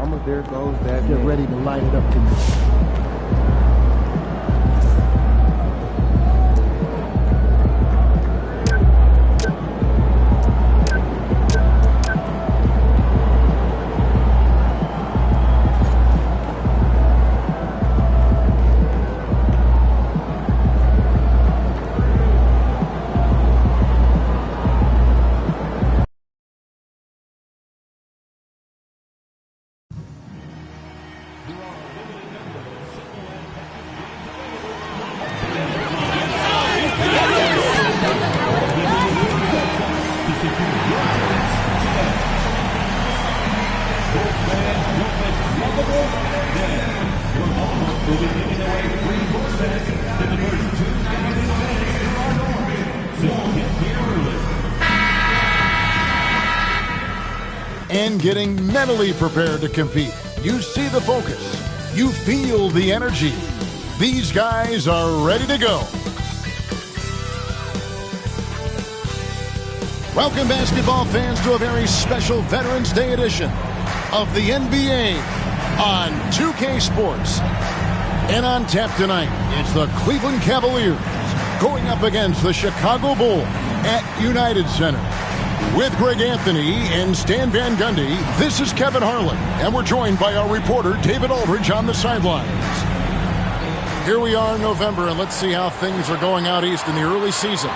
karma, there goes that. Get ready to light it up tonight. And getting mentally prepared to compete. You see the focus. You feel the energy. These guys are ready to go. Welcome, basketball fans, to a very special Veterans Day edition of the NBA on 2K Sports. And on tap tonight, it's the Cleveland Cavaliers going up against the Chicago Bulls at United Center. With Greg Anthony and Stan Van Gundy, this is Kevin Harlan, and we're joined by our reporter David Aldridge on the sidelines. Here we are in November, and let's see how things are going out east in the early season.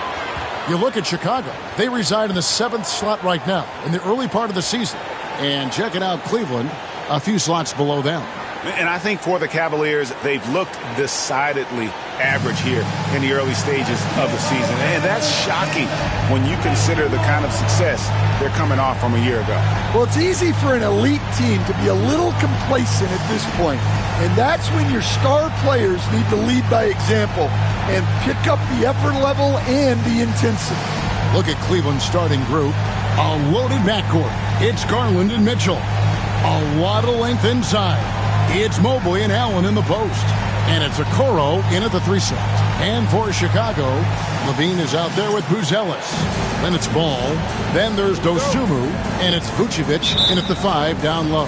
You look at Chicago. They reside in the 7th slot right now in the early part of the season. And checking out Cleveland, a few slots below them. And I think for the Cavaliers, they've looked decidedly average here in the early stages of the season. And that's shocking when you consider the kind of success they're coming off from a year ago. Well, it's easy for an elite team to be a little complacent at this point. And that's when your star players need to lead by example and pick up the effort level and the intensity. Look at Cleveland's starting group. A loaded backcourt. It's Garland and Mitchell. A lot of length inside. It's Mobley and Allen in the post. And it's Okoro in at the 3 slot. And for Chicago, Levine is out there with Buzelis. Then it's Ball. Then there's Dosumu. And it's Vucevic in at the 5 down low.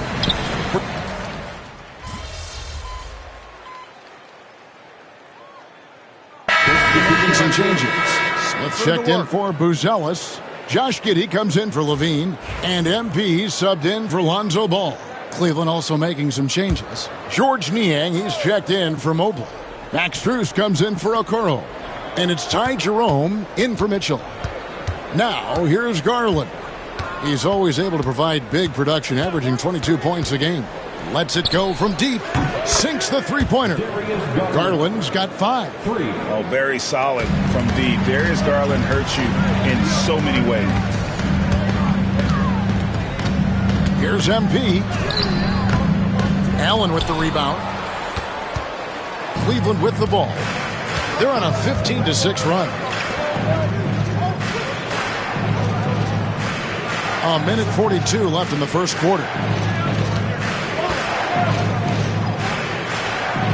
Making some changes. Smith checked in for Buzelis. Josh Giddey comes in for Levine. And MP subbed in for Lonzo Ball. Cleveland also making some changes. George Niang, he's checked in for Mobley. Max Strus comes in for Okoro. And it's Ty Jerome in for Mitchell. Now, here's Garland. He's always able to provide big production, averaging 22 points a game. Lets it go from deep. Sinks the three-pointer. Garland's got 5. Oh, very solid from deep. Darius Garland hurts you in so many ways. Here's MP. Allen with the rebound. Cleveland with the ball. They're on a 15-6 run. A minute 42 left in the first quarter.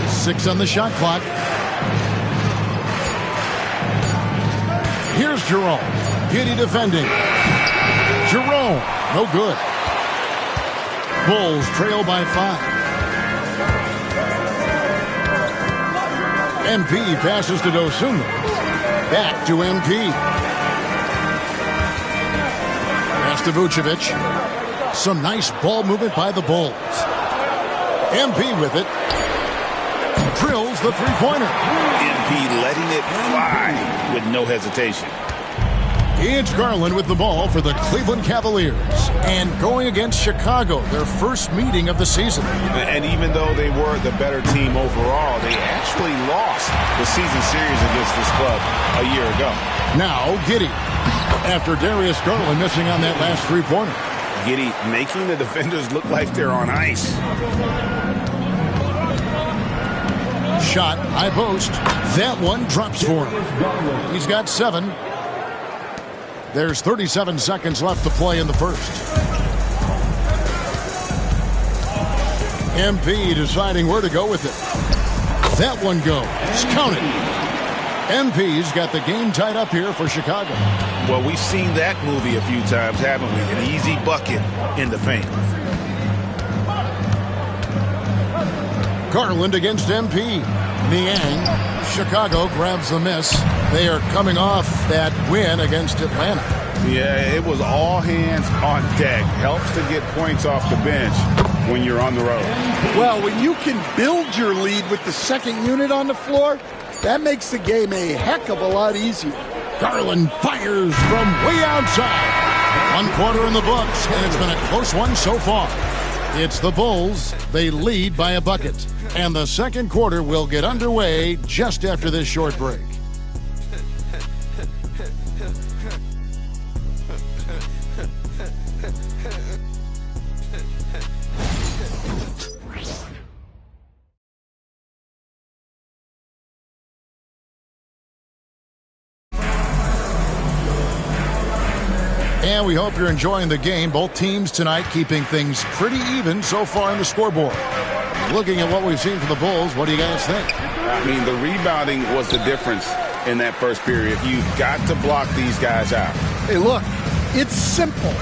6 on the shot clock. Here's Jerome. Giddey defending. Jerome, no good. Bulls trail by 5. MP passes to Dosumu. Back to MP. Pass to Vucevic. Some nice ball movement by the Bulls. MP with it. Drills the three-pointer. MP letting it fly with no hesitation. It's Garland with the ball for the Cleveland Cavaliers. And going against Chicago, their first meeting of the season. And even though they were the better team overall, they actually lost the season series against this club a year ago. Now, Giddey. After Darius Garland missing on that last three-pointer. Giddey making the defenders look like they're on ice. Shot, high post. That one drops for him. He's got 7. There's 37 seconds left to play in the first. MP deciding where to go with it. That one goes. Counted. MP's got the game tied up here for Chicago. Well, we've seen that movie a few times, haven't we? An easy bucket in the paint. Garland against MP. Niang. Chicago grabs the miss. They are coming off that win against Atlanta. Yeah, it was all hands on deck. Helps to get points off the bench when you're on the road. Well, when you can build your lead with the second unit on the floor, that makes the game a heck of a lot easier. Garland fires from way outside. 1 quarter in the books, and it's been a close one so far. It's the Bulls. They lead by a bucket. And the second quarter will get underway just after this short break. And we hope you're enjoying the game. Both teams tonight keeping things pretty even so far in the scoreboard. Looking at what we've seen from the Bulls, what do you guys think? I mean, the rebounding was the difference in that first period. You've got to block these guys out. Hey, look, it's simple.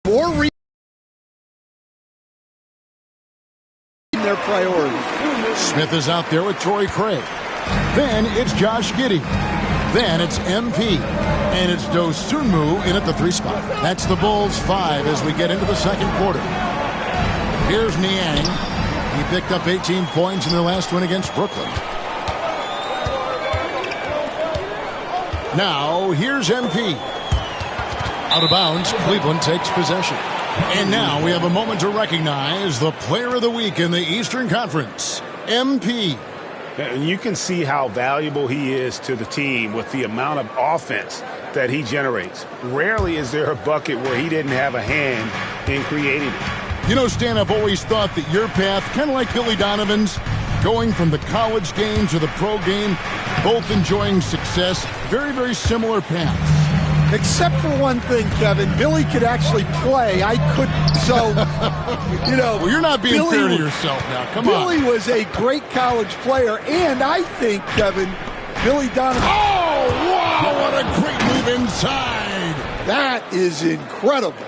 More their priorities. Smith is out there with Torrey Craig. Then it's Josh Giddey. Then it's MP. And it's Dosunmu in at the 3 spot. That's the Bulls 5 as we get into the second quarter. Here's Niang. He picked up 18 points in their last win against Brooklyn. Now, here's MP. Out of bounds, Cleveland takes possession. And now we have a moment to recognize the player of the week in the Eastern Conference, MP. And you can see how valuable he is to the team with the amount of offense that he generates. Rarely is there a bucket where he didn't have a hand in creating it. You know, Stan, I've always thought that your path, kind of like Billy Donovan's, going from the college game to the pro game, both enjoying success, very, very similar paths. Except for one thing, Kevin. Billy could actually play. I couldn't. So, you know. Well, you're not being fair to yourself now. Come on. Billy was a great college player. And I think, Kevin, Billy Donovan. Oh, wow. What a great move inside. That is incredible.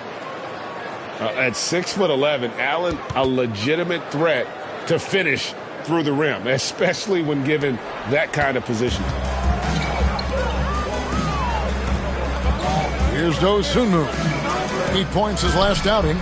At 6'11", Allen, a legitimate threat to finish through the rim, especially when given that kind of position. Here's dhowser. 8 points his last outing.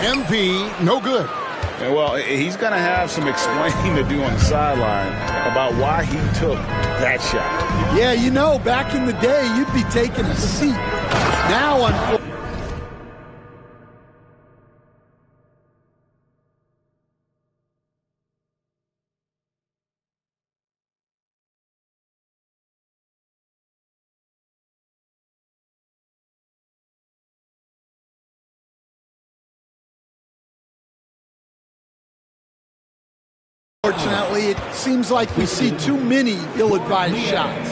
MP, no good. And well, he's going to have some explaining to do on the sideline about why he took that shot. Yeah, you know, back in the day, you'd be taking a seat. Now, unfortunately, it seems like we see too many ill-advised shots.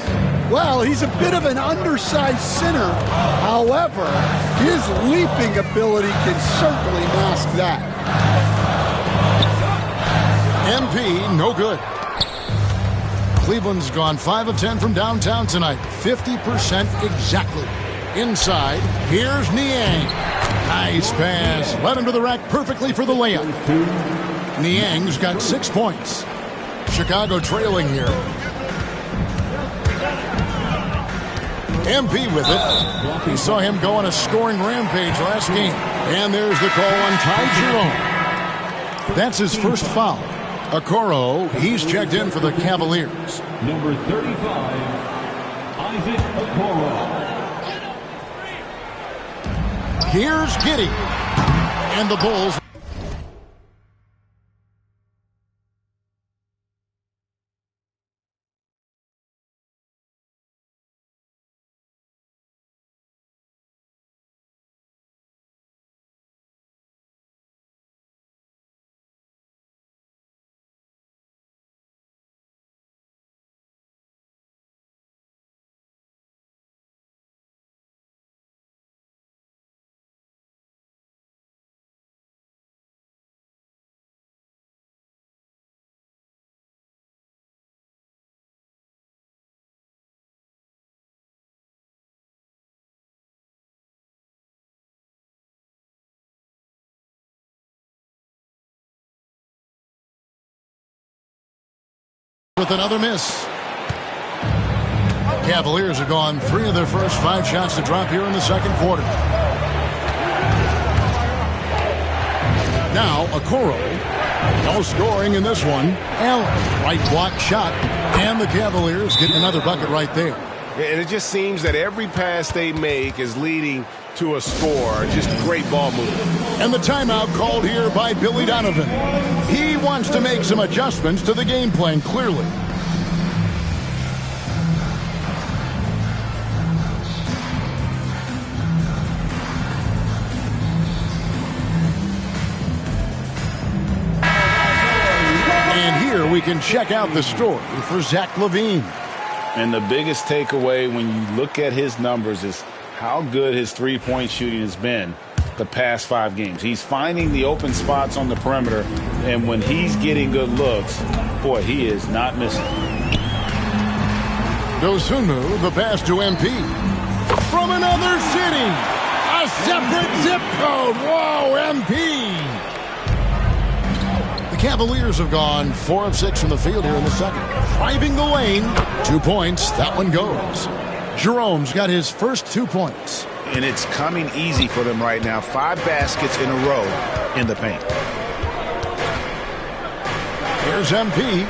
Well, he's a bit of an undersized center. However, his leaping ability can certainly mask that. MP, no good. Cleveland's gone 5 of 10 from downtown tonight. 50% exactly. Inside, here's Niang. Nice pass. Led him to the rack perfectly for the layup. Niang's got 6 points. Chicago trailing here. MP with it. We saw him go on a scoring rampage last game. And there's the call on Ty Jerome. That's his first foul. Okoro, he's checked in for the Cavaliers. Number 35, Isaac Okoro. Here's Giddey. And the Bulls. With another miss. Cavaliers have gone 3 of their first 5 shots to drop here in the second quarter. Now Okoro. No scoring in this one. Allen, right block shot. And the Cavaliers getting another bucket right there. And it just seems that every pass they make is leading to a score. Just great ball movement. And the timeout called here by Billy Donovan. He wants to make some adjustments to the game plan, clearly. And here we can check out the story for Zach LaVine. And the biggest takeaway when you look at his numbers is how good his three-point shooting has been. the past 5 games. He's finding the open spots on the perimeter, and when he's getting good looks, boy, he is not missing. Dosunmu, the pass to MP. From another city, a separate zip code. Whoa, MP. The Cavaliers have gone 4 of 6 from the field here in the second. Driving the lane, 2 points. That one goes. Jerome's got his first 2 points. And it's coming easy for them right now. 5 baskets in a row in the paint. Here's MP.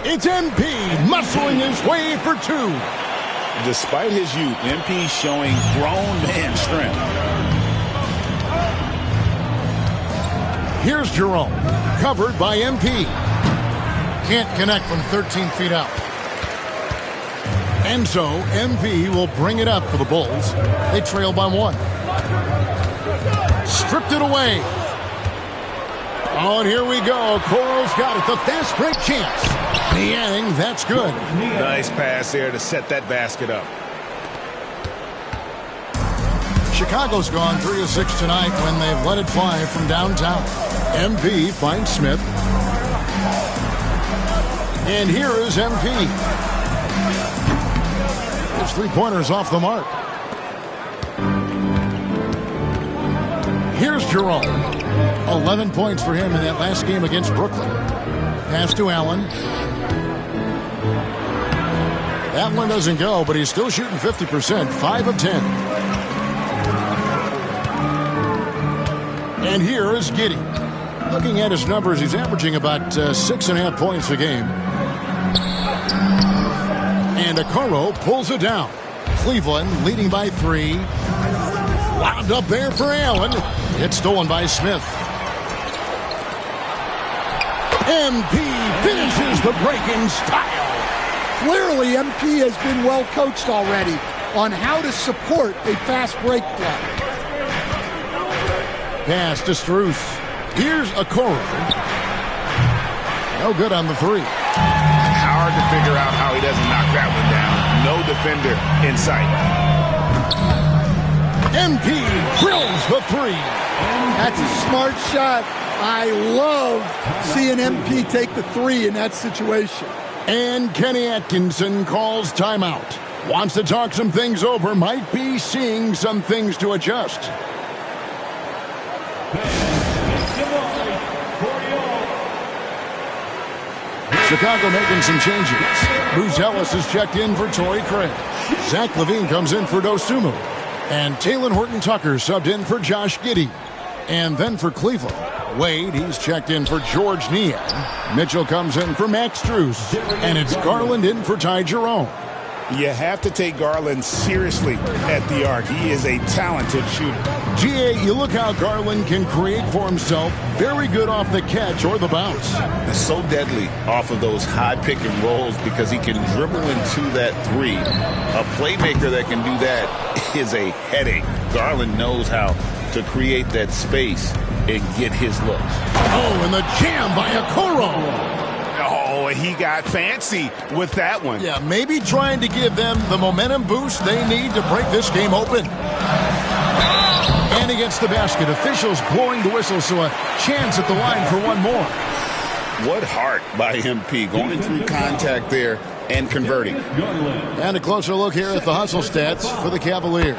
It's MP muscling his way for 2. Despite his youth, MP showing grown man strength. Here's Jerome, covered by MP. Can't connect from 13 feet out. And so MP will bring it up for the Bulls. They trail by 1. Stripped it away. Oh, and here we go. Coro's got it. The fast break chance. Niang, that's good. Nice pass there to set that basket up. Chicago's gone 3 of 6 tonight when they've let it fly from downtown. MP finds Smith. And here is MP. His 3-pointers off the mark. Here's Jerome. 11 points for him in that last game against Brooklyn. Pass to Allen. That one doesn't go, but he's still shooting 50%, 5 of 10. And here is Giddey. Looking at his numbers, he's averaging about 6.5 points a game. And Okoro pulls it down. Cleveland leading by 3. Wound up there for Allen. It's stolen by Smith. MP finishes the break in style. Clearly, MP has been well coached already on how to support a fast break play. Pass to Strus. Here's Okoro. No good on the 3. Hard to figure out how he doesn't knock that one down. No defender in sight. MP drills the 3. That's a smart shot. I love seeing MP take the 3 in that situation. And Kenny Atkinson calls timeout. Wants to talk some things over. Might be seeing some things to adjust. Chicago making some changes. Bruce Ellis is checked in for Torrey Craig. Zach LaVine comes in for Dosunmu. And Talen Horton-Tucker subbed in for Josh Giddey. And then for Cleveland, Wade, he's checked in for George Niang. Mitchell comes in for Max Strus. And it's Garland in for Ty Jerome. You have to take Garland seriously at the arc. He is a talented shooter. GA, you look how Garland can create for himself. Very good off the catch or the bounce. It's so deadly off of those high pick and rolls because he can dribble into that 3. A playmaker that can do that is a headache. Garland knows how to create that space and get his looks. Oh, and the jam by Okoro. Oh, he got fancy with that one. Yeah, maybe trying to give them the momentum boost they need to break this game open. And against the basket, officials blowing the whistle, so a chance at the line for one more. What heart by MP, going through contact there and converting. And a closer look here at the hustle stats for the Cavaliers.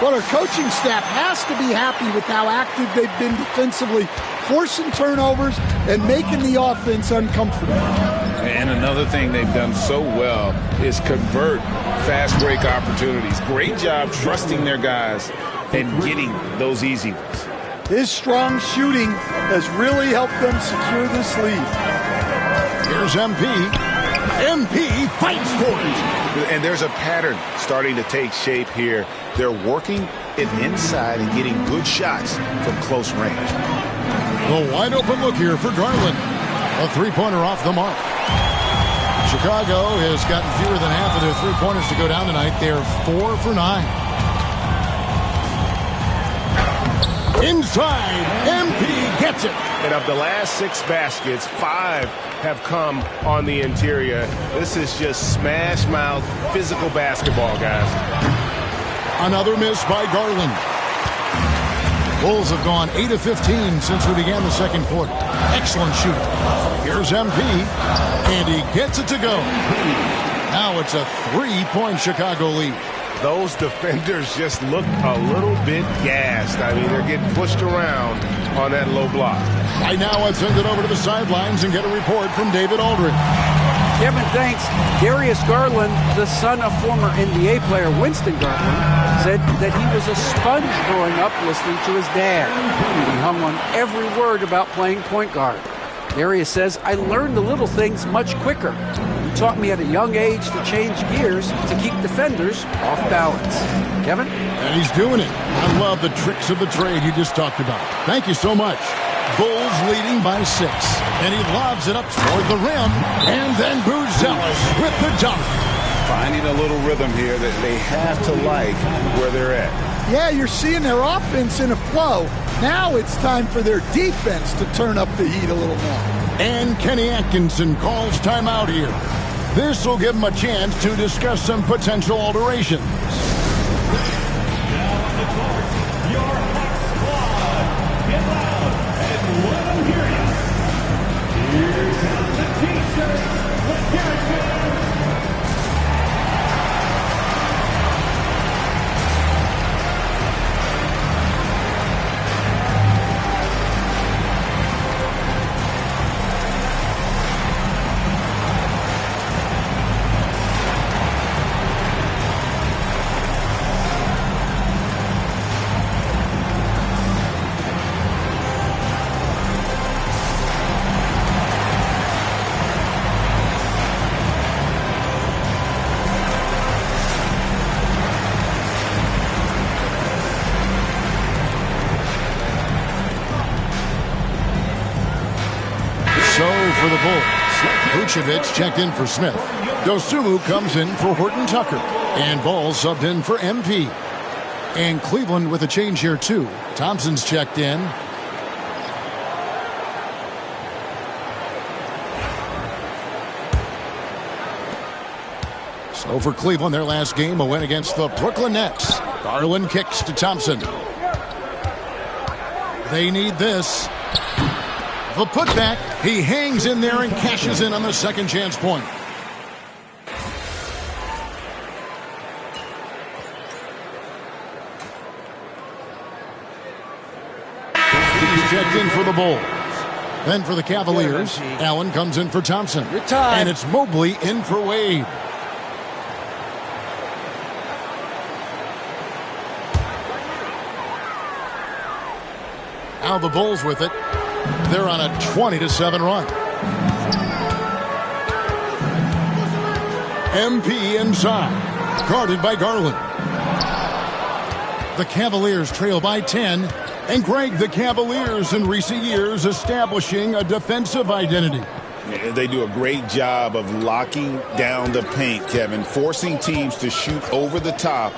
Well, our coaching staff has to be happy with how active they've been defensively, forcing turnovers and making the offense uncomfortable. And another thing they've done so well is convert fast break opportunities. Great job trusting their guys and getting those easy ones. His strong shooting has really helped them secure this lead. Here's MP. MP fights for it. And there's a pattern starting to take shape here. They're working it inside and getting good shots from close range. The wide open look here for Garland. A 3-pointer off the mark. Chicago has gotten fewer than half of their 3-pointers to go down tonight. They're 4 for 9. Inside, MP gets it. And of the last 6 baskets, 5 have come on the interior. This is just smash mouth physical basketball, guys. Another miss by Garland. Bulls have gone 8 of 15 since we began the second quarter. Excellent shooting. Here's MP, and he gets it to go. Now it's a 3-point Chicago lead. Those defenders just look a little bit gassed. I mean, they're getting pushed around on that low block. Right now, I'll send it over to the sidelines and get a report from David Aldridge. Kevin, thanks. Darius Garland, the son of former NBA player Winston Garland, said that he was a sponge growing up listening to his dad. He hung on every word about playing point guard. Darius says, I learned the little things much quicker. He taught me at a young age to change gears to keep defenders off balance. Kevin? And he's doing it. I love the tricks of the trade you just talked about. Thank you so much. Bulls leading by 6. And he lobs it up toward the rim. And then Buzelis with the dunk. Finding a little rhythm here that they have to like where they're at. Yeah, you're seeing their offense in a flow. Now it's time for their defense to turn up the heat a little more. And Kenny Atkinson calls timeout here. This will give him a chance to discuss some potential alterations. Now on the court, your hot squad. Get loud and let them hear you. Here come the T-shirts. Let's hear it, fans. For the Bulls, Vucevic checked in for Smith. Dosunmu comes in for Horton Tucker. And Ball subbed in for MP. And Cleveland with a change here, too. Thompson's checked in. So for Cleveland, their last game, a win against the Brooklyn Nets. Garland kicks to Thompson. They need this. The putback, he hangs in there and cashes in on the second chance point. He's checked in for the Bulls. Then for the Cavaliers, Allen comes in for Thompson. And it's Mobley in for Wade. Now the Bulls with it. They're on a 20-7 run. MP inside. Guarded by Garland. The Cavaliers trail by 10. And Greg, the Cavaliers in recent years establishing a defensive identity. They do a great job of locking down the paint, Kevin, forcing teams to shoot over the top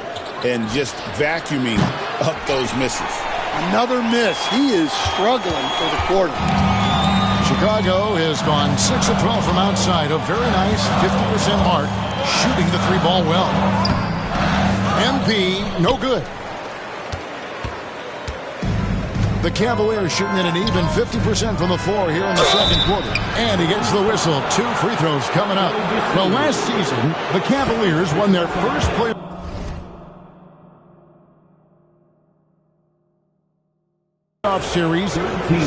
and just vacuuming up those misses. Another miss. He is struggling for the quarter. Chicago has gone 6 of 12 from outside. A very nice 50% mark. Shooting the 3-ball well. MP, no good. The Cavaliers shooting at an even 50% from the floor here in the second quarter. And he gets the whistle. 2 free throws coming up. Well, last season, the Cavaliers won their first playoff series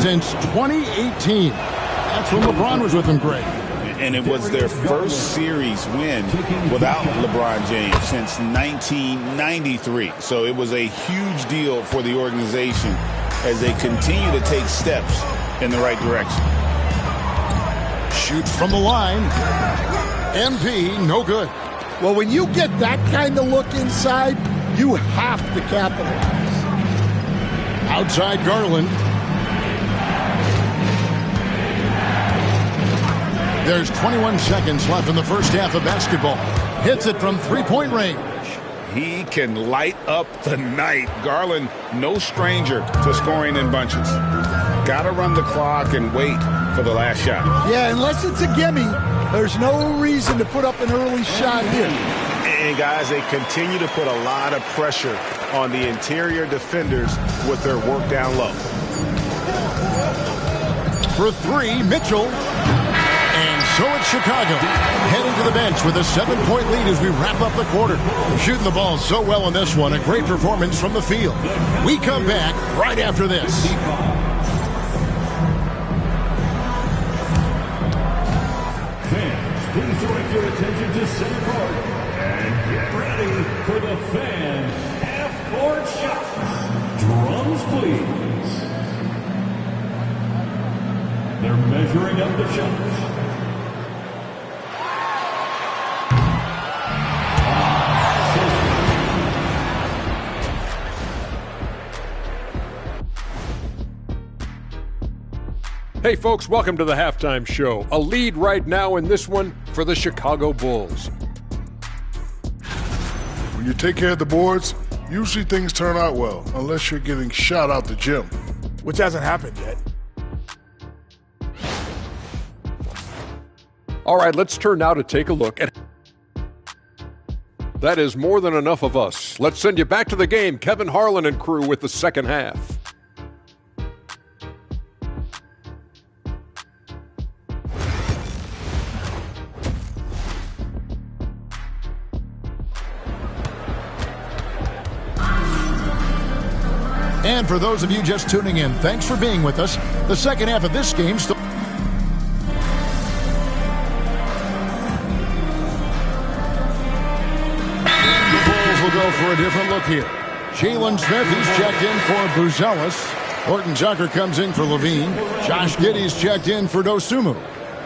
since 2018. That's when LeBron was with them, Greg. And it was their first series win without LeBron James since 1993. So it was a huge deal for the organization as they continue to take steps in the right direction. Shoots from the line. MP, no good. Well, when you get that kind of look inside, you have to capitalize. Outside Garland. There's 21 seconds left in the first half of basketball. Hits it from three-point range. He can light up the night. Garland, no stranger to scoring in bunches. Got to run the clock and wait for the last shot. Yeah, unless it's a gimme, there's no reason to put up an early shot here. And guys, they continue to put a lot of pressure on the interior defenders with their work down low. For three, Mitchell. And so it's Chicago heading to the bench with a 7-point lead as we wrap up the quarter. Shooting the ball so well in this one. A great performance from the field. We come back right after this. Fans, please direct your attention to center court and get ready for the fan half-court shots. Drums, please. They're measuring up the shots. Hey folks, welcome to the Halftime Show. A lead right now in this one for the Chicago Bulls. When you take care of the boards, usually things turn out well, unless you're getting shot out the gym. Which hasn't happened yet. All right, let's turn now to take a look at... That is more than enough of us. Let's send you back to the game. Kevin Harlan and crew with the second half. And for those of you just tuning in, thanks for being with us. The second half of this game still... The Bulls will go for a different look here. Jalen Smith, he's checked in for Buzelis. Horton Tucker comes in for Levine. Josh Giddey's checked in for Dosunmu.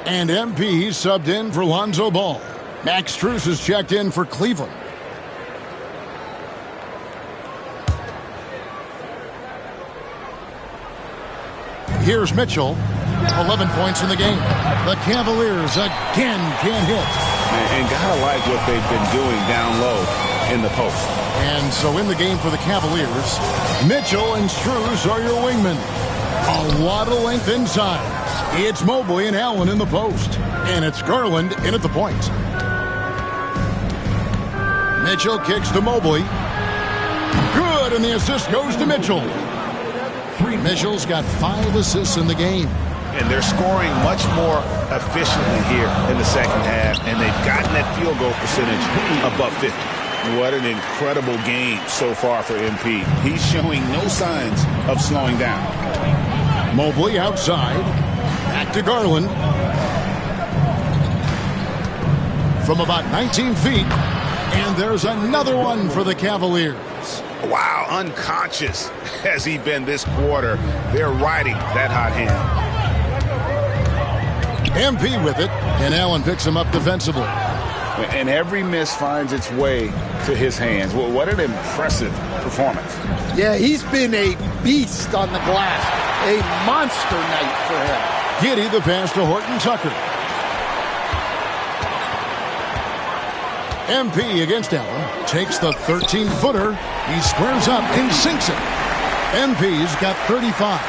And MP subbed in for Lonzo Ball. Max Strus is checked in for Cleveland. Here's Mitchell, 11 points in the game. The Cavaliers again can't hit. And gotta like what they've been doing down low in the post. And so in the game for the Cavaliers, Mitchell and Strus are your wingmen. A lot of length inside. It's Mobley and Allen in the post. And it's Garland in at the point. Mitchell kicks to Mobley. Good, and the assist goes to Mitchell. Mitchell's got 5 assists in the game. And they're scoring much more efficiently here in the second half, and they've gotten that field goal percentage above 50. What an incredible game so far for MP. He's showing no signs of slowing down. Mobley outside. Back to Garland. From about 19 feet. And there's another one for the Cavaliers. Wow, unconscious has he been this quarter. They're riding that hot hand. MP with it, and Allen picks him up defensively. And every miss finds its way to his hands. Well, what an impressive performance. Yeah, he's been a beast on the glass. A monster night for him. Giddey the pass to Horton Tucker. MP against Allen. Takes the 13-footer. He squares up and sinks it. MP's got 35.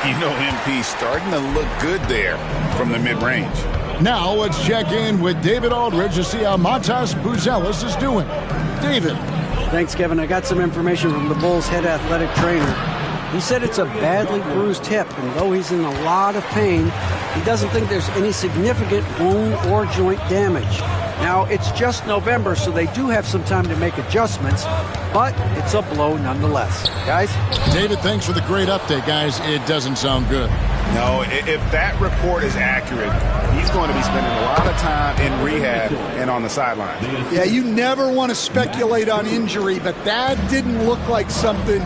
You know, MP's starting to look good there from the mid-range. Now let's check in with David Aldridge to see how Matas Buzelis is doing. David. Thanks, Kevin. I got some information from the Bulls' head athletic trainer. He said it's a badly bruised hip, and though he's in a lot of pain, he doesn't think there's any significant bone or joint damage. Now, it's just November, so they do have some time to make adjustments, but it's a blow nonetheless. Guys? David, thanks for the great update, guys. It doesn't sound good. No, if that report is accurate, he's going to be spending a lot of time in rehab and on the sideline. Yeah, you never want to speculate on injury, but that didn't look like something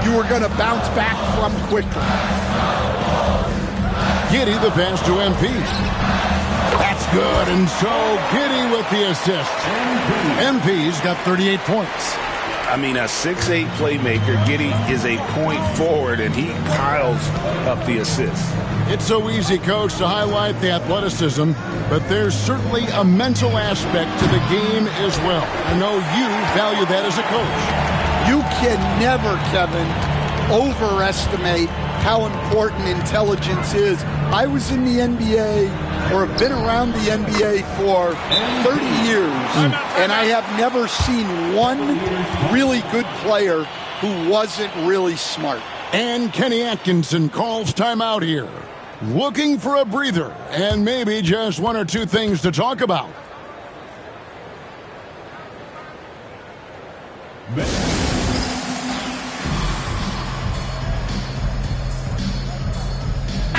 you were going to bounce back from quickly. Giddey the pass to MP. That's good, and so Giddey with the assist. MP's got 38 points. I mean, a 6'8 playmaker. Giddey is a point forward, and he piles up the assists. It's so easy, Coach, to highlight the athleticism, but there's certainly a mental aspect to the game as well. I know you value that as a coach. You can never, Kevin, overestimate how important intelligence is. I was in the NBA, or have been around the NBA for 30 years, and I have never seen one really good player who wasn't really smart. And Kenny Atkinson calls timeout here, looking for a breather and maybe just one or two things to talk about.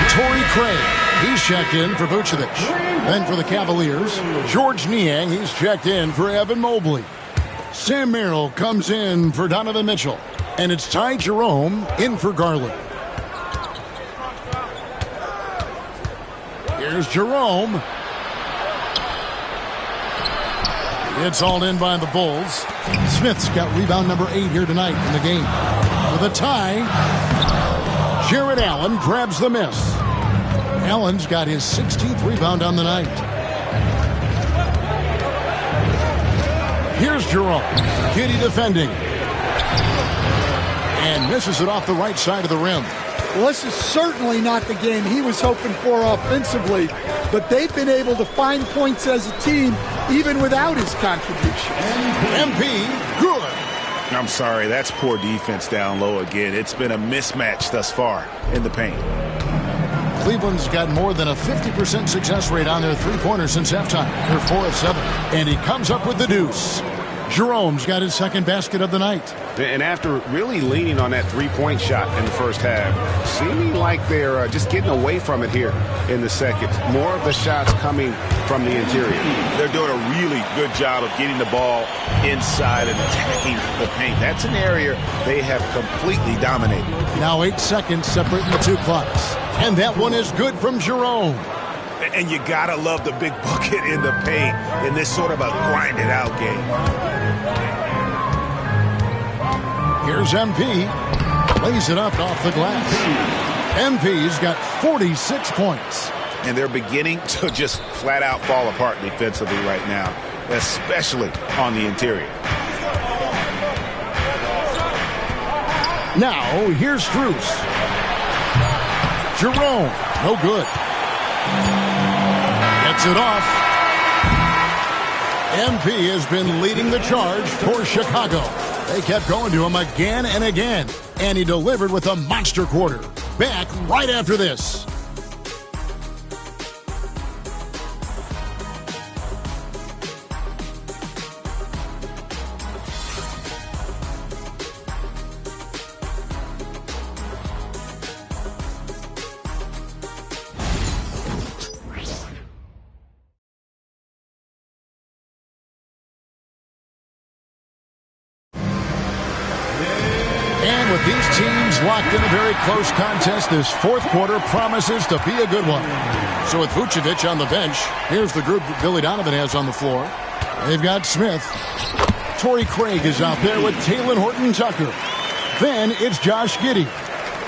Torrey Craig, he's checked in for Vucevic. Then for the Cavaliers, George Niang, he's checked in for Evan Mobley. Sam Merrill comes in for Donovan Mitchell. And it's Ty Jerome in for Garland. Here's Jerome. It's hauled in by the Bulls. Smith's got rebound number 8 here tonight in the game. For the tie, Jared Allen grabs the miss. Allen's got his 16th rebound on the night. Here's Jerome. Giddy defending. And misses it off the right side of the rim. Well, this is certainly not the game he was hoping for offensively, but they've been able to find points as a team even without his contribution. MP, good. I'm sorry, that's poor defense down low again. It's been a mismatch thus far in the paint. Cleveland's got more than a 50% success rate on their three-pointers since halftime. They're 4 of 7. And he comes up with the deuce. Jerome's got his second basket of the night. And after really leaning on that three-point shot in the first half, seeming like they're just getting away from it here in the second. More of the shots coming from the interior. They're doing a really good job of getting the ball inside and attacking the paint. That's an area they have completely dominated. Now 8 seconds separating the two clocks. And that one is good from Jerome. And you gotta love the big bucket in the paint in this sort of a grinded-out game. Here's MP. Lays it up off the glass. MP's got 46 points. And they're beginning to just flat-out fall apart defensively right now, especially on the interior. Now, here's Strus. Jerome, no good. Gets it off. MP has been leading the charge for Chicago. They kept going to him again and again, and he delivered with a monster quarter. Back right after this. And with these teams locked in a very close contest, this fourth quarter promises to be a good one. So with Vucevic on the bench, here's the group that Billy Donovan has on the floor. They've got Smith. Torrey Craig is out there with Talen Horton-Tucker. Then it's Josh Giddey.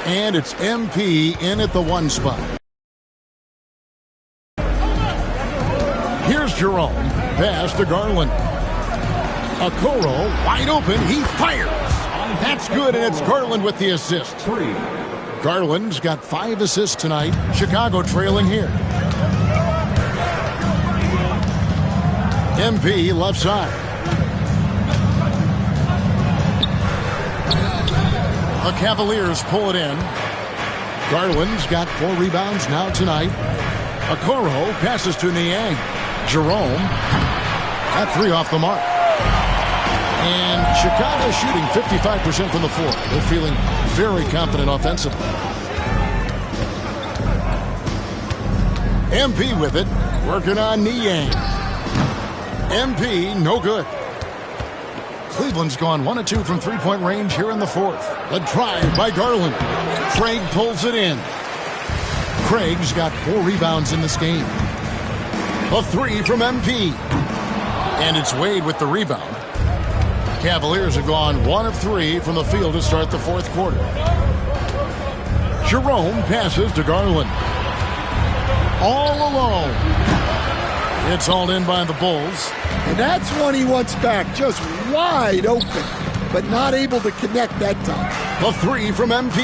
And it's MP in at the 1 spot. Here's Jerome. Pass to Garland. Okoro wide open. He fires. That's good, and it's Garland with the assist. Garland's got 5 assists tonight. Chicago trailing here. MP left side. The Cavaliers pull it in. Garland's got 4 rebounds now tonight. Okoro passes to Niang. Jerome. That 3 off the mark. And Chicago shooting 55% from the floor. They're feeling very confident offensively. MP with it, working on Niang. MP, no good. Cleveland's gone 1 of 2 from three-point range here in the fourth. The drive by Garland. Craig pulls it in. Craig's got 4 rebounds in this game. A 3 from MP. And it's Wade with the rebound. Cavaliers have gone 1 of 3 from the field to start the fourth quarter. Jerome passes to Garland. All alone. It's hauled in by the Bulls. And that's one he wants back, just wide open, but not able to connect that time. The 3 from MP.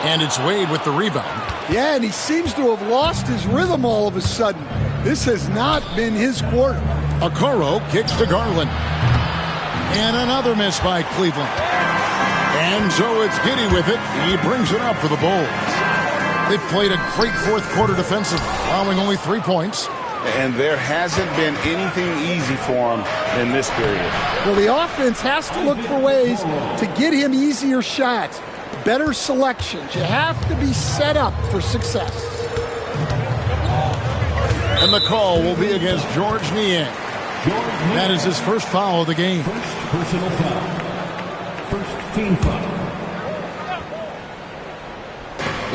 And it's Wade with the rebound. Yeah, and he seems to have lost his rhythm all of a sudden. This has not been his quarter. Okoro kicks to Garland. And another miss by Cleveland. And so it's Giddey with it. He brings it up for the Bulls. They've played a great fourth quarter defensively, allowing only 3 points. And there hasn't been anything easy for him in this period. Well, the offense has to look for ways to get him easier shots, better selections. You have to be set up for success. And the call will be against George Niang. That is his first foul of the game. First personal foul. First team foul.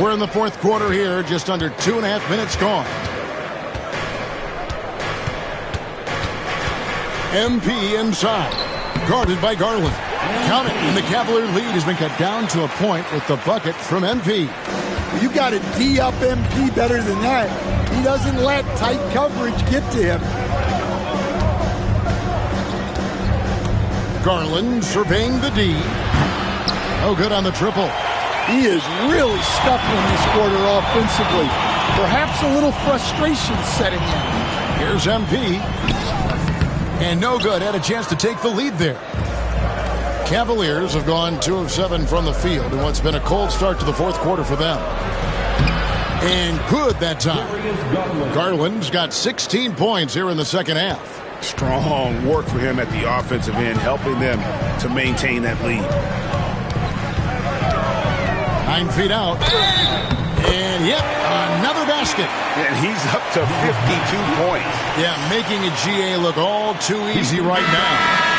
We're in the fourth quarter here, just under 2.5 minutes gone. MP inside, guarded by Garland. Count it, and the Cavalier lead has been cut down to a point with the bucket from MP. You got to D up MP better than that. He doesn't let tight coverage get to him. Garland surveying the D. No good on the triple. He is really scuffling this quarter offensively. Perhaps a little frustration setting in. Here's MP. And no good. Had a chance to take the lead there. Cavaliers have gone 2 of 7 from the field in what's been a cold start to the fourth quarter for them. And good that time. Garland's got 16 points here in the second half. Strong work for him at the offensive end, helping them to maintain that lead. 9 feet out. And yep, another basket. And he's up to 52 points. Yeah, making a GA look all too easy right now.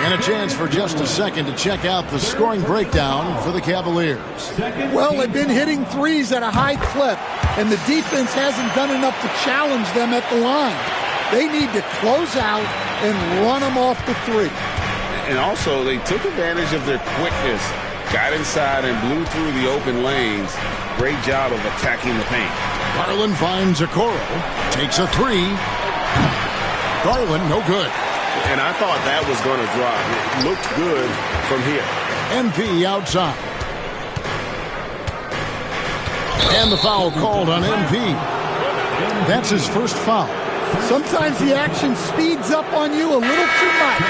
And a chance for just a second to check out the scoring breakdown for the Cavaliers. Well, they've been hitting threes at a high clip, and the defense hasn't done enough to challenge them at the line. They need to close out and run them off the three. And also, they took advantage of their quickness, got inside and blew through the open lanes. Great job of attacking the paint. Garland finds Okoro, takes a three. Garland, no good. And I thought that was going to drop. It looked good from here. MP outside. And the foul called on MP. That's his first foul. Sometimes the action speeds up on you a little too much.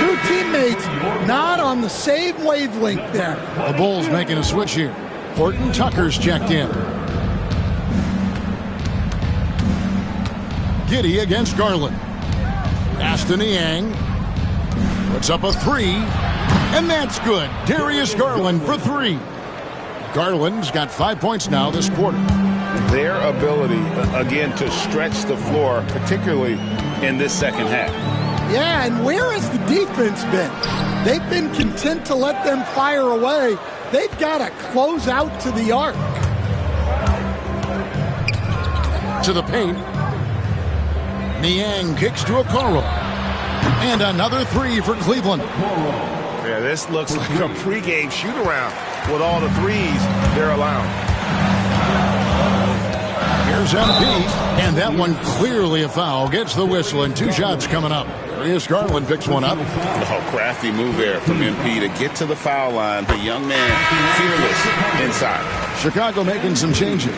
Two teammates not on the same wavelength there. The Bulls making a switch here. Horton Tucker's checked in. Giddey against Garland. Aston Niang puts up a three, and that's good. Darius Garland for three. Garland's got 5 points now this quarter. Their ability, again, to stretch the floor, particularly in this second half. Yeah, and where has the defense been? They've been content to let them fire away. They've got to close out to the arc. To the paint. Niang kicks to Okoro. And another three for Cleveland. Yeah, this looks like a pregame shoot-around with all the threes they're allowing. Here's MP, and that one clearly a foul. Gets the whistle, and 2 shots coming up. Darius Garland picks one up. Oh, crafty move there from MP to get to the foul line. The young man, fearless inside. Chicago making some changes.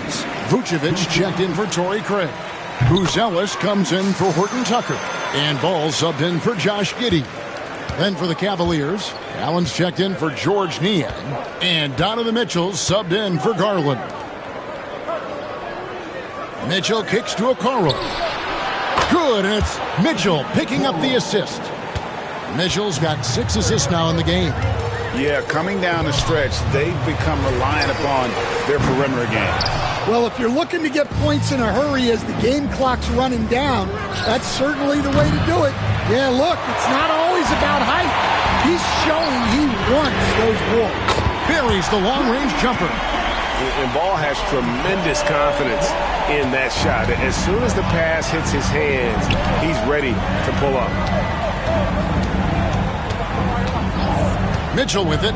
Vucevic checked in for Torrey Craig. Buzelis comes in for Horton Tucker. And Ball subbed in for Josh Giddey. Then for the Cavaliers, Allen's checked in for George Niang. And Donovan Mitchell subbed in for Garland. Mitchell kicks to Okoro. Good, and it's Mitchell picking up the assist. Mitchell's got 6 assists now in the game. Yeah, coming down the stretch, they've become reliant upon their perimeter game. Well, if you're looking to get points in a hurry as the game clock's running down, that's certainly the way to do it. Yeah, look, it's not always about height. He's showing he wants those balls. Buries the long-range jumper. And Ball has tremendous confidence in that shot. As soon as the pass hits his hands, he's ready to pull up. Mitchell with it.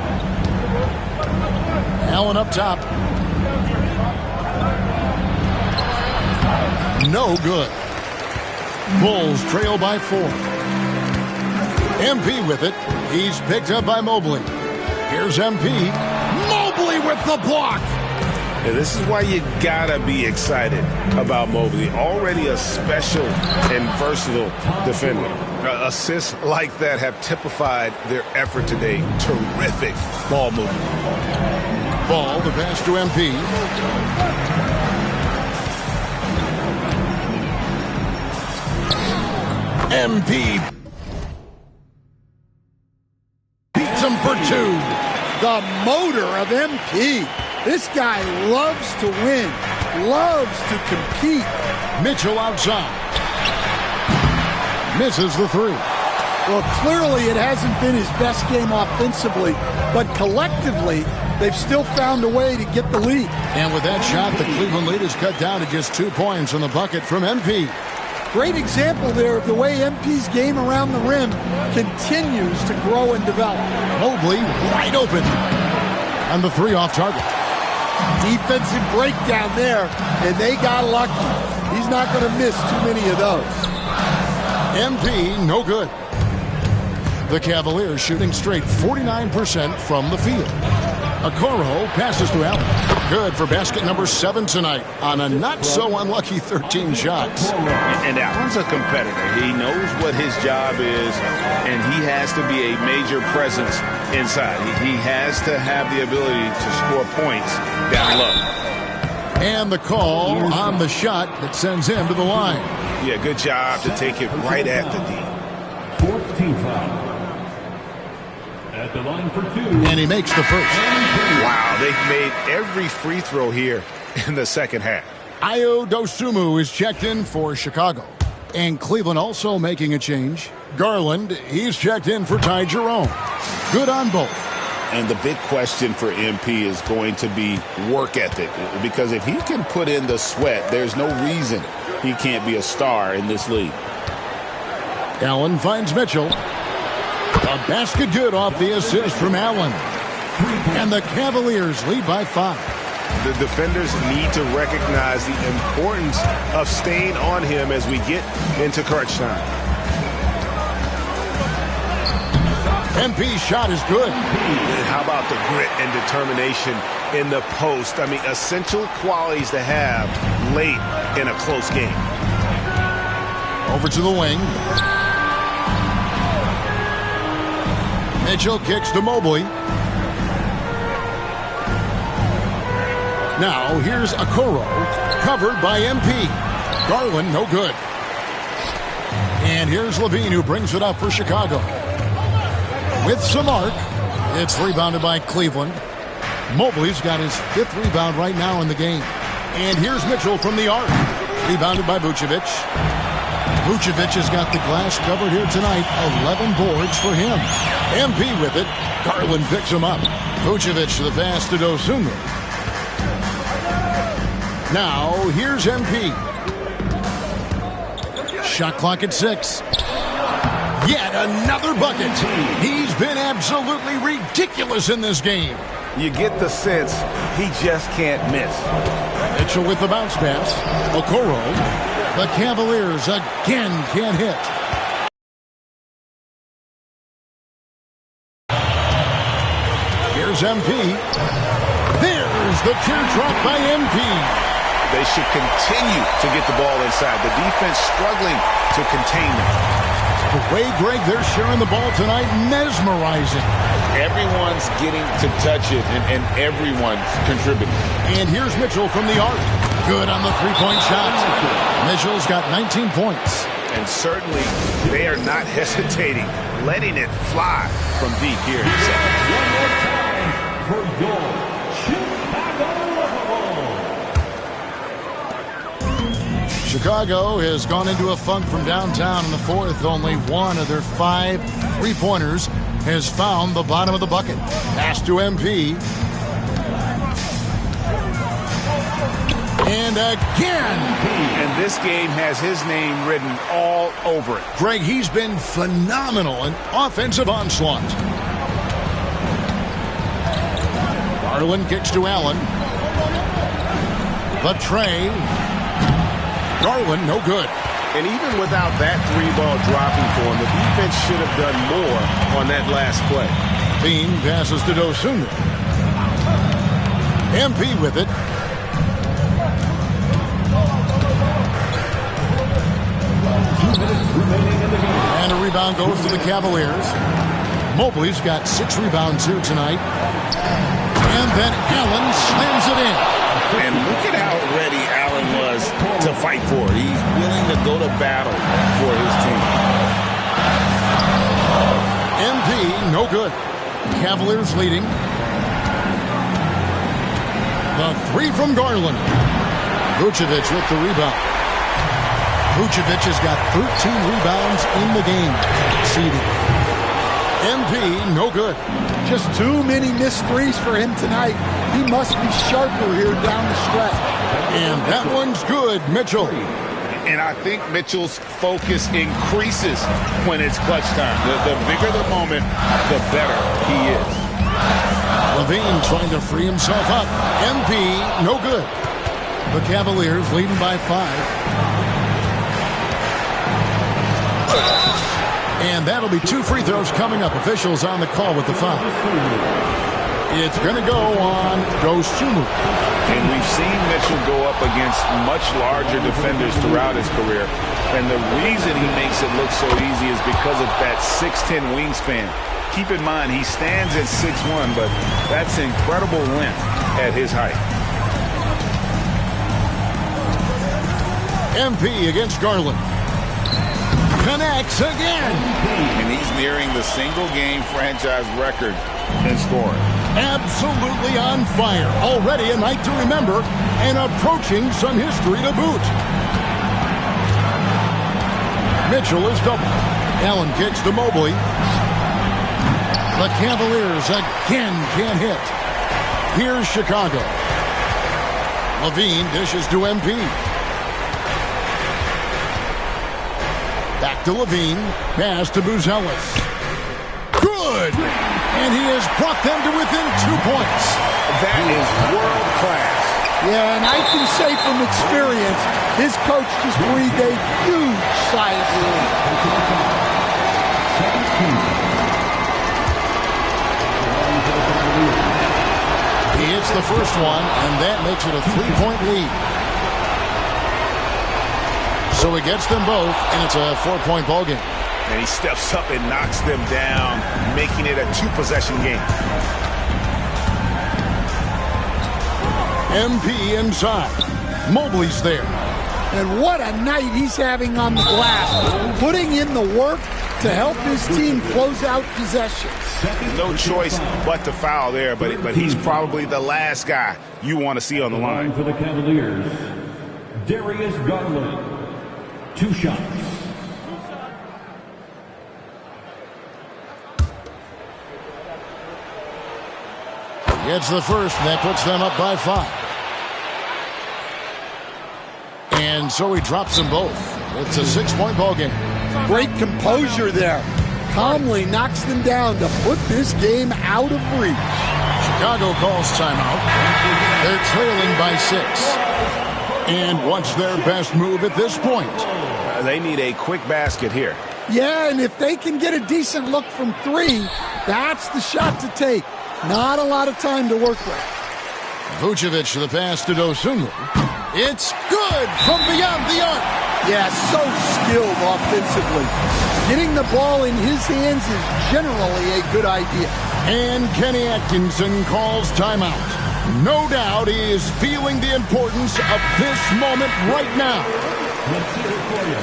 Allen up top. No good. Bulls trail by 4. MP with it. He's picked up by Mobley. Here's MP. Mobley with the block. Yeah, this is why you gotta be excited about Mobley. Already a special and versatile defender. Assists like that have typified their effort today. Terrific ball movement. Ball, the pass to MP. MP beats him for two. The motor of MP. This guy loves to win, loves to compete. Mitchell outside. Misses the three. Well, clearly it hasn't been his best game offensively, but collectively, they've still found a way to get the lead. And with that shot, the Cleveland lead is cut down to just 2 points on the bucket from MP. Great example there of the way MP's game around the rim continues to grow and develop. Mobley wide open. And the three off target. Defensive breakdown there, and they got lucky. He's not going to miss too many of those. MP, no good. The Cavaliers shooting straight 49% from the field. Okoro passes to Allen. Good for basket number 7 tonight on a not-so-unlucky 13 shots. And Allen's a competitor. He knows what his job is, and he has to be a major presence inside. He has to have the ability to score points down low. And the call on the shot that sends him to the line. Yeah, good job to take it right at the D. 14 foul. At the line for 2. And he makes the first. Wow, they've made every free throw here in the second half. Ayo Dosunmu is checked in for Chicago. And Cleveland also making a change. Garland, he's checked in for Ty Jerome. Good on both. And the big question for MP is going to be work ethic. Because if he can put in the sweat, there's no reason he can't be a star in this league. Allen finds Mitchell. A basket good off the assist from Allen. And the Cavaliers lead by 5. The defenders need to recognize the importance of staying on him as we get into crunch time. MP's shot is good. And how about the grit and determination in the post? I mean, essential qualities to have late in a close game. Over to the wing. Mitchell kicks to Mobley. Now here's Okoro, covered by MP. Garland, no good. And here's Levine, who brings it up for Chicago. With some arc, it's rebounded by Cleveland. Mobley's got his 5th rebound right now in the game. And here's Mitchell from the arc. Rebounded by Vucevic. Vucevic has got the glass covered here tonight. 11 boards for him. MP with it. Garland picks him up. Vucevic to the pass to Dosunmu. Now, here's MP. Shot clock at 6. Yet another bucket. He's been absolutely ridiculous in this game. You get the sense he just can't miss. Mitchell with the bounce pass. Okoro. The Cavaliers again can't hit. Here's MP. There's the teardrop by MP. They should continue to get the ball inside. The defense struggling to contain them. The way, Greg, they're sharing the ball tonight, mesmerizing. Everyone's getting to touch it, and everyone's contributing. And here's Mitchell from the arc. Good on the three-point shot. Mitchell's got 19 points. And certainly, they are not hesitating, letting it fly from deep here in the second. One more time for your Chicago Bulls. Chicago has gone into a funk from downtown in the 4th. Only one of their 5 three-pointers has found the bottom of the bucket. Pass to MP. And again. And this game has his name written all over it. Greg, he's been phenomenal in offensive onslaught. Garland kicks to Allen. The tray. Garland, no good. And even without that 3-ball dropping for him, the defense should have done more on that last play. Bean passes to Dosunmu. MP with it. And a rebound goes to the Cavaliers. Mobley's got 6 rebounds here tonight. And then Allen slams it in. And look at how ready Allen was to fight for it. He's willing to go to battle for his team. MP, no good. Cavaliers leading. The 3 from Garland. Vucevic with the rebound. Vucevic has got 13 rebounds in the game. Exceeding. MP, no good. Just too many missed threes for him tonight. He must be sharper here down the stretch. And that one's good, Mitchell. And I think Mitchell's focus increases when it's clutch time. The bigger the moment, the better he is. Levine trying to free himself up. MP, no good. The Cavaliers leading by 5. And that'll be 2 free throws coming up. Officials on the call with the foul. It's going to go on Dosunmu. And we've seen Mitchell go up against much larger defenders throughout his career. And the reason he makes it look so easy is because of that 6'10" wingspan. Keep in mind, he stands at 6'1", but that's incredible length at his height. MP against Garland. Connects again. And he's nearing the single-game franchise record in scoring. Absolutely on fire. Already a night to remember and approaching some history to boot. Mitchell is double. Allen kicks to Mobley. The Cavaliers again can't hit. Here's Chicago. Levine dishes to MP. Back to Levine. Pass to Buzelis. Good! And he has brought them to within 2 points. That is world class. Yeah, and I can say from experience, his coach just breathed a huge sigh of relief. He hits the first one, and that makes it a 3-point lead. So he gets them both, and it's a 4-point ball game. And he steps up and knocks them down, making it a 2-possession game. MP inside. Mobley's there. And what a night he's having on the glass, putting in the work to help his team close out possessions. No choice but to foul there, but he's probably the last guy you want to see on the line. For the Cavaliers, Darius Garland. 2 shots. Gets the first, and that puts them up by 5. And so he drops them both. It's a 6-point ball game. Great composure there. Calmly knocks them down to put this game out of reach. Chicago calls timeout. They're trailing by 6. And what's their best move at this point? They need a quick basket here. Yeah, and if they can get a decent look from 3, that's the shot to take. Not a lot of time to work with. Vucevic the pass to Dosunmu. It's good from beyond the arc. Yeah, so skilled offensively. Getting the ball in his hands is generally a good idea. And Kenny Atkinson calls timeout. No doubt he is feeling the importance of this moment right now. Let's hear it for you.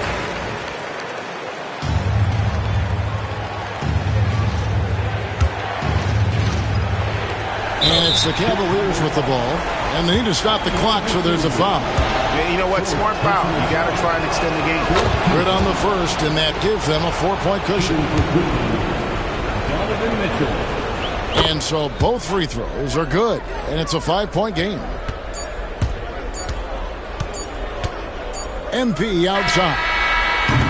And it's the Cavaliers with the ball. And they need to stop the clock, so there's a foul. Yeah, you know what? Smart foul. You got to try and extend the game. Good on the first, and that gives them a 4-point cushion. And so both free throws are good, and it's a 5-point game. MP outside.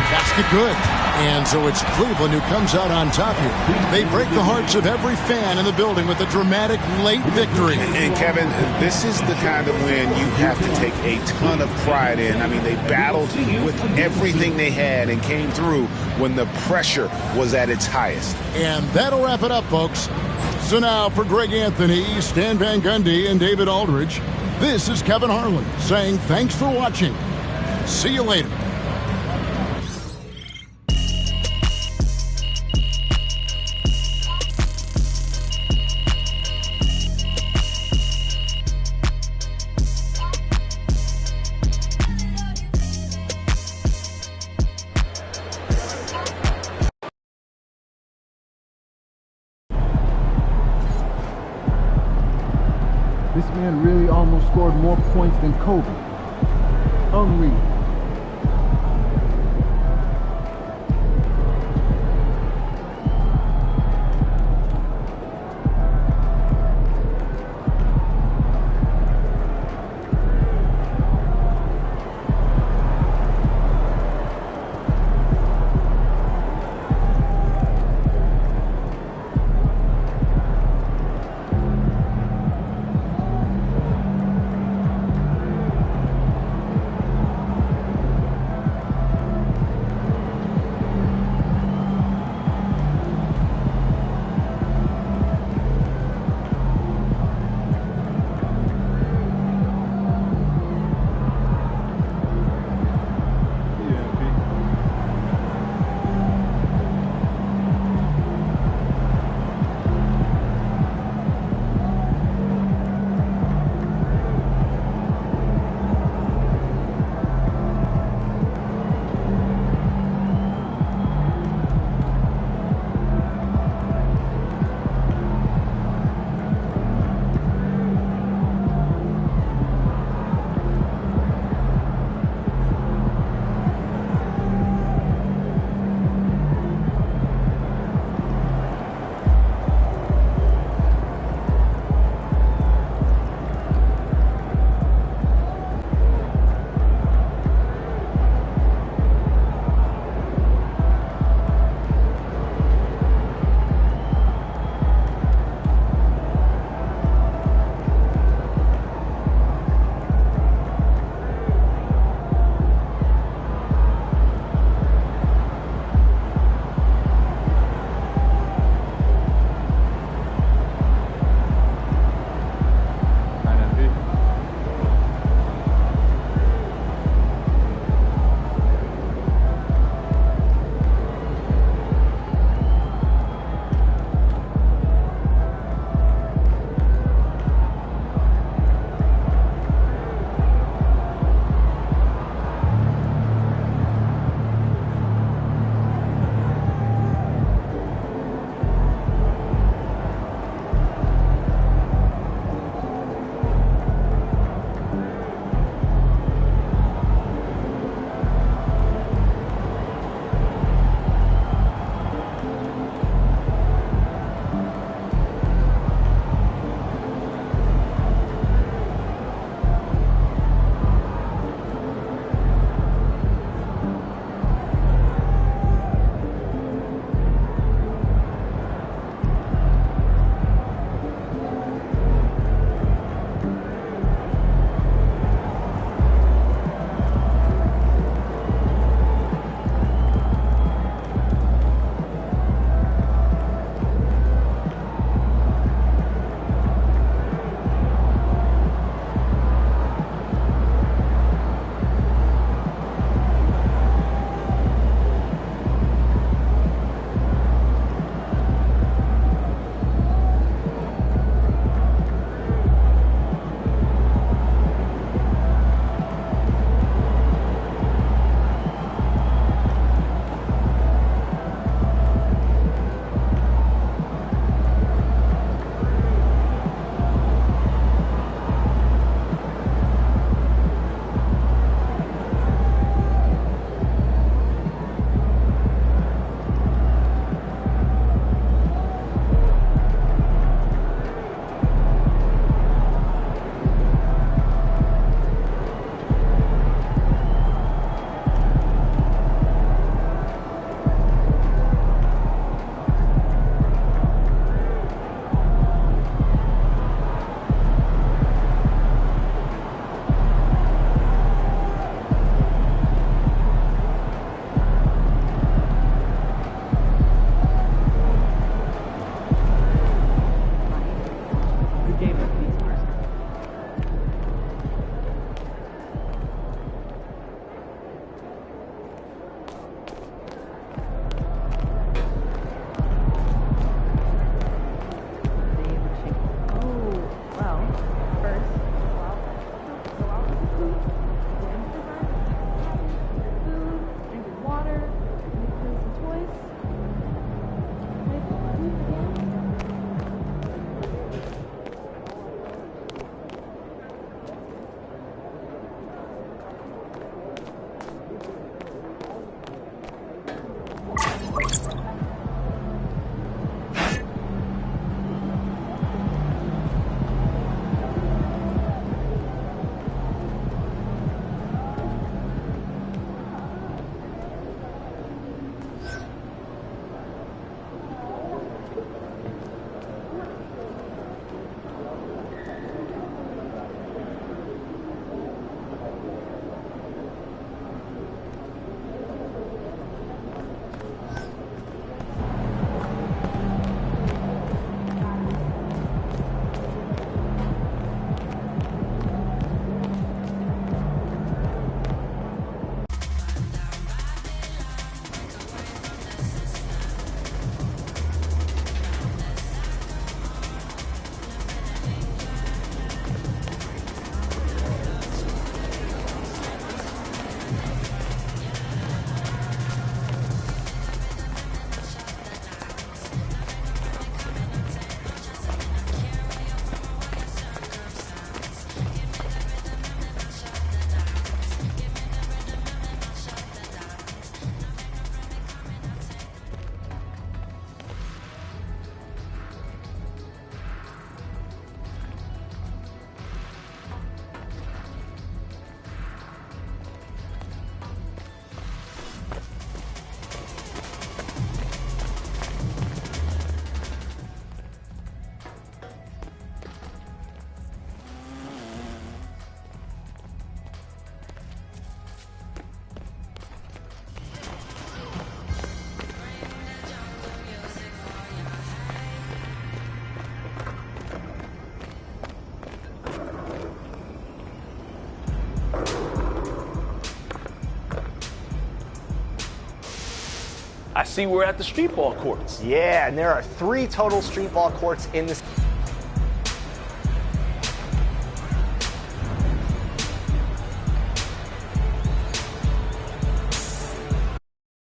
Basket good. And so it's Cleveland who comes out on top here. They break the hearts of every fan in the building with a dramatic late victory. And Kevin, this is the kind of win you have to take a ton of pride in. I mean, they battled with everything they had and came through when the pressure was at its highest. And that'll wrap it up, folks. So now for Greg Anthony, Stan Van Gundy, and David Aldridge, this is Kevin Harlan saying thanks for watching. See you later. This man really almost scored more points than Kobe. Unreal. I see we're at the street ball courts. Yeah, and there are 3 total street ball courts in this.